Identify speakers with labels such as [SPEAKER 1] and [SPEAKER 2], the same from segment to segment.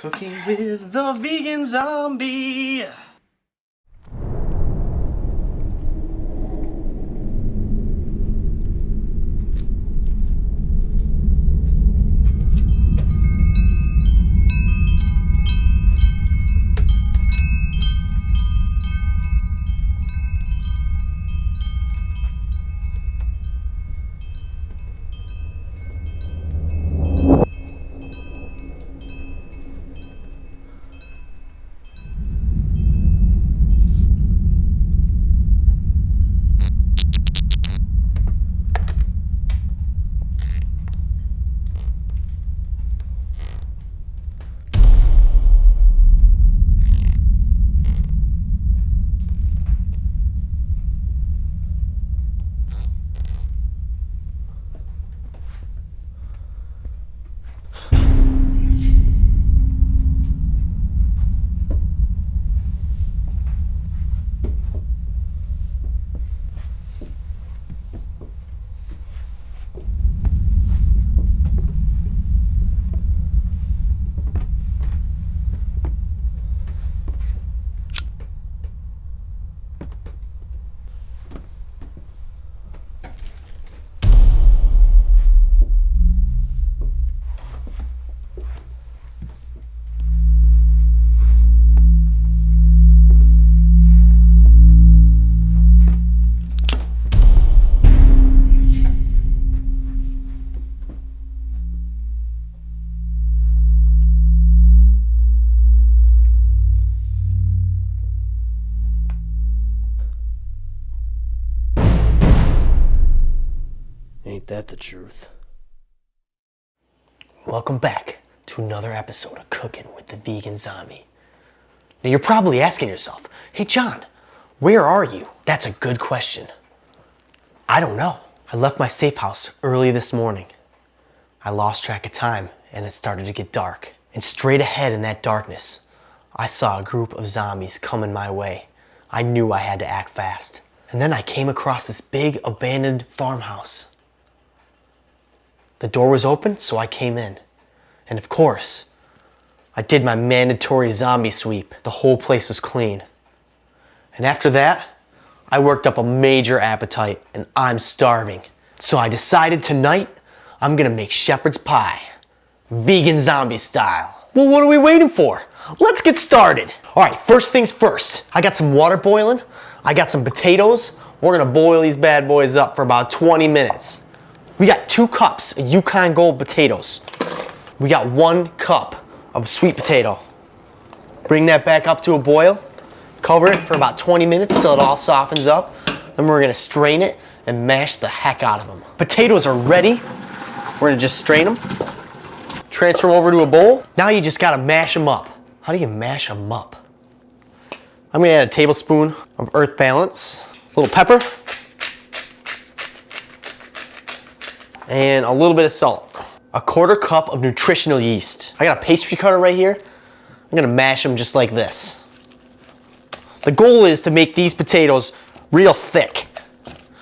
[SPEAKER 1] Cooking with the vegan zombie. Ain't that the truth? Welcome back to another episode of Cooking with the Vegan Zombie. Now you're probably asking yourself, hey John, where are you? That's a good question. I don't know. I left my safe house early this morning. I lost track of time and it started to get dark. And straight ahead in that darkness, I saw a group of zombies coming my way. I knew I had to act fast. And then I came across this big abandoned farmhouse. The door was open, so I came in. And of course, I did my mandatory zombie sweep. The whole place was clean. And after that, I worked up a major appetite and I'm starving. So I decided tonight, I'm gonna make shepherd's pie. Vegan zombie style. Well, what are we waiting for? Let's get started. All right, first things first. I got some water boiling. I got some potatoes. We're gonna boil these bad boys up for about 20 minutes. We got 2 cups of Yukon Gold potatoes. We got 1 cup of sweet potato. Bring that back up to a boil. Cover it for about 20 minutes until it all softens up. Then we're gonna strain it and mash the heck out of them. Potatoes are ready. We're gonna just strain them. Transfer them over to a bowl. Now you just gotta mash them up. How do you mash them up? I'm gonna add a tablespoon of Earth Balance, a little pepper, and a little bit of salt. A 1/4 cup of nutritional yeast. I got a pastry cutter right here. I'm gonna mash them just like this. The goal is to make these potatoes real thick.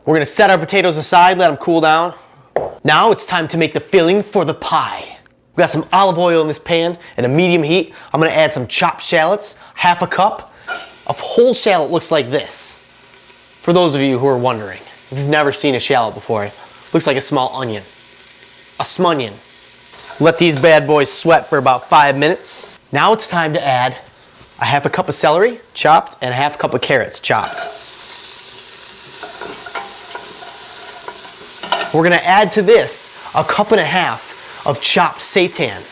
[SPEAKER 1] We're gonna set our potatoes aside, let them cool down. Now it's time to make the filling for the pie. We got some olive oil in this pan at a medium heat. I'm gonna add some chopped shallots, 1/2 cup. A whole shallot looks like this. For those of you who are wondering, if you've never seen a shallot before, looks like a small onion. A smunion. Let these bad boys sweat for about 5 minutes. Now it's time to add a 1/2 cup of celery, chopped, and a 1/2 cup of carrots, chopped. We're gonna add to this a 1.5 cups of chopped seitan.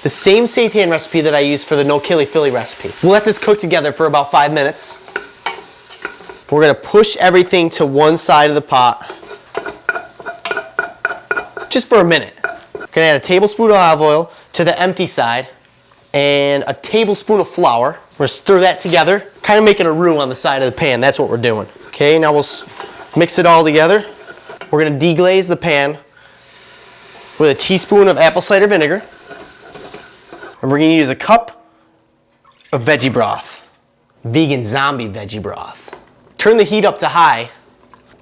[SPEAKER 1] The same seitan recipe that I use for the no-killy Philly recipe. We'll let this cook together for about 5 minutes. We're gonna push everything to one side of the pot. Just for a minute. We're gonna add a tablespoon of olive oil to the empty side and a tablespoon of flour. We're gonna stir that together, kind of making a roux on the side of the pan. That's what we're doing. Okay, now we'll mix it all together. We're gonna deglaze the pan with a teaspoon of apple cider vinegar. And we're gonna use a cup of veggie broth. Vegan zombie veggie broth. Turn the heat up to high,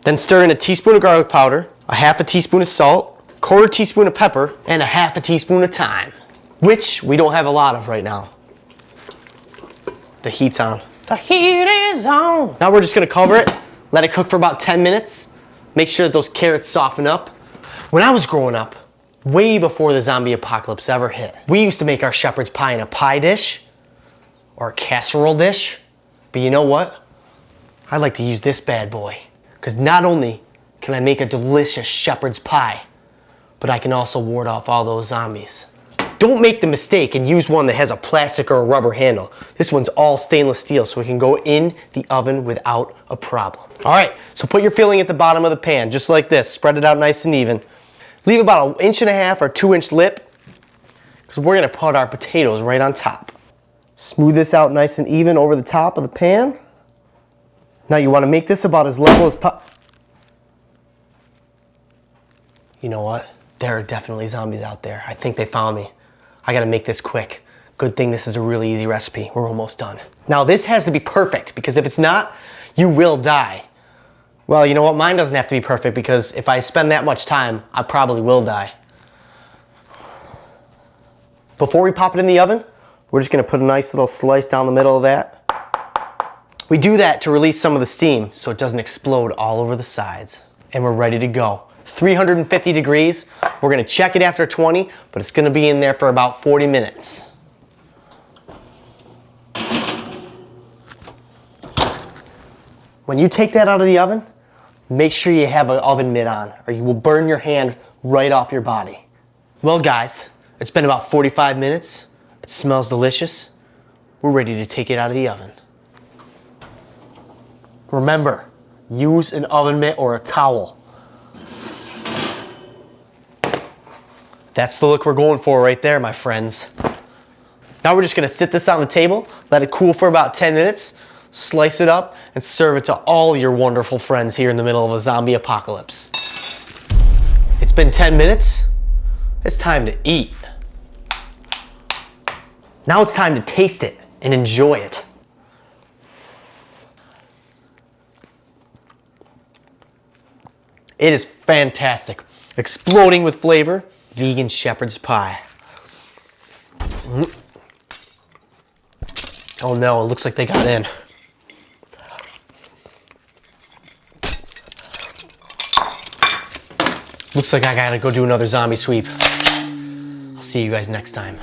[SPEAKER 1] then stir in a teaspoon of garlic powder, a 1/2 teaspoon of salt, 1/4 teaspoon of pepper, and a 1/2 teaspoon of thyme. which we don't have a lot of right now. The heat's on. The heat is on. Now we're just gonna cover it, let it cook for about 10 minutes. Make sure that those carrots soften up. When I was growing up, way before the zombie apocalypse ever hit, we used to make our shepherd's pie in a pie dish or a casserole dish. But you know what? I like to use this bad boy, because not only can I make a delicious shepherd's pie, but I can also ward off all those zombies. Don't make the mistake and use one that has a plastic or a rubber handle. This one's all stainless steel, so it can go in the oven without a problem. All right, so put your filling at the bottom of the pan, just like this. Spread it out nice and even. Leave about 1.5 or 2 inch lip, because we're gonna put our potatoes right on top. Smooth this out nice and even over the top of the pan. Now you wanna make this about as level as possible. You know what? There are definitely zombies out there. I think they found me. I gotta make this quick. Good thing this is a really easy recipe. We're almost done. Now this has to be perfect, because if it's not, you will die. Well, you know what? Mine doesn't have to be perfect, because if I spend that much time, I probably will die. Before we pop it in the oven, we're just gonna put a nice little slice down the middle of that. We do that to release some of the steam so it doesn't explode all over the sides. And we're ready to go. 350 degrees. We're gonna check it after 20, but it's gonna be in there for about 40 minutes. When you take that out of the oven, make sure you have an oven mitt on, or you will burn your hand right off your body. Well guys, it's been about 45 minutes. It smells delicious. We're ready to take it out of the oven. Remember, use an oven mitt or a towel. That's the look we're going for right there, my friends. Now we're just gonna sit this on the table, let it cool for about 10 minutes, slice it up, and serve it to all your wonderful friends here in the middle of a zombie apocalypse. It's been 10 minutes. It's time to eat. Now it's time to taste it and enjoy it. It is fantastic. Exploding with flavor. Vegan shepherd's pie. Oh no, it looks like they got in. Looks like I gotta go do another zombie sweep. I'll see you guys next time.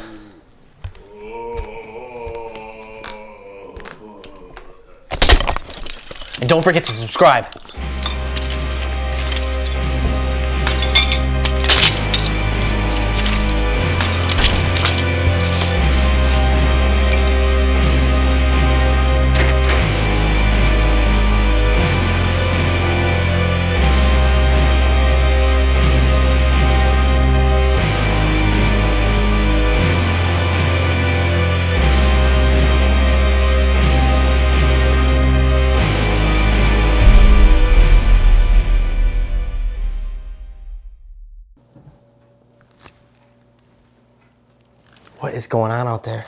[SPEAKER 1] And don't forget to subscribe. What is going on out there?